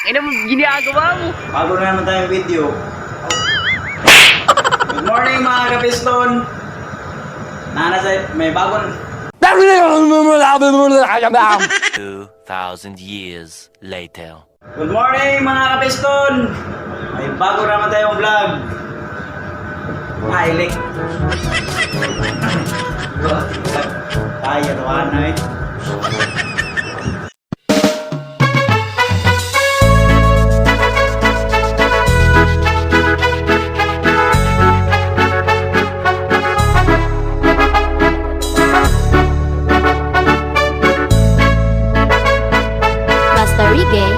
Ina mo, ginagawa mo. Bago na naman tayong video. Good morning mga kapiston. May bagong... 2,000 years later. Good morning mga kapiston. May bago naman tayong vlog. Hilik. Tayo naman na eh. Master Reggae,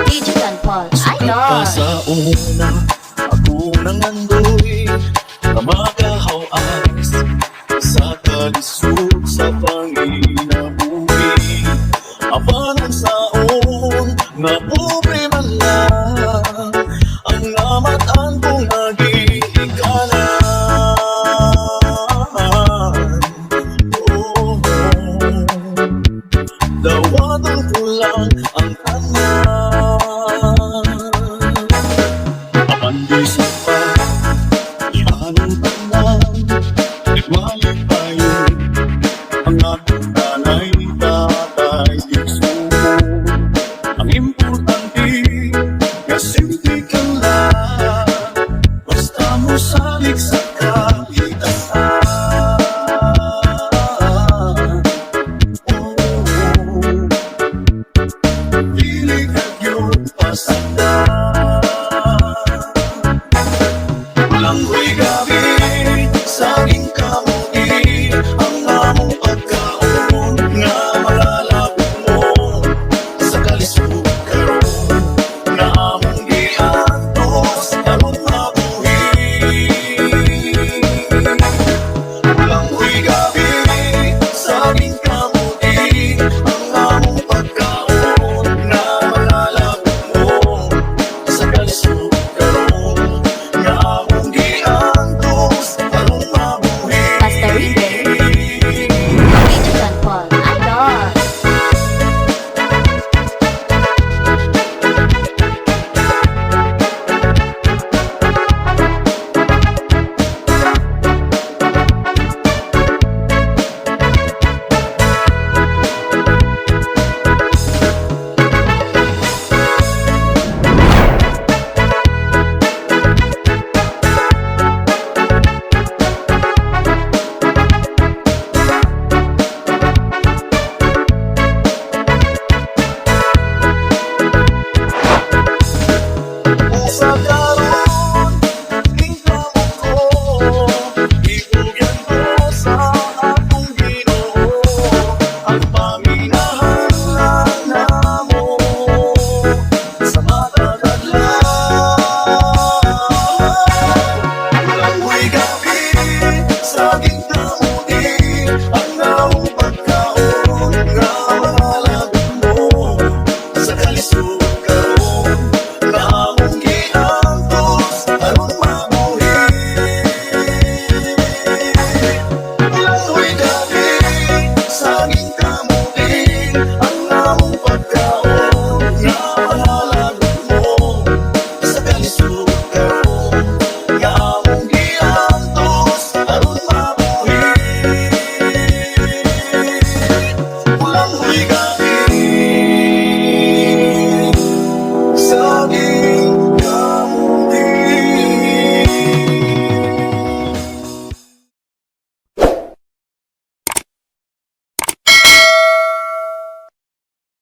Digital Pulse, Idol. Sa una, ako nang andoy kamagahaw-an sa kalisod sa panginabuhi. Apanang saon nga pobre man lang ang namatan kong nag-iikanan. Dawaton ko lang ang tanan. Apandoy sa pa, ianong tanan, ikmalik tayo, ang ating tanay, tatay, igsuko. Ang importante, kasimple ka lang, basta mo salik sa kaligtasan. Dili ka yun, pasang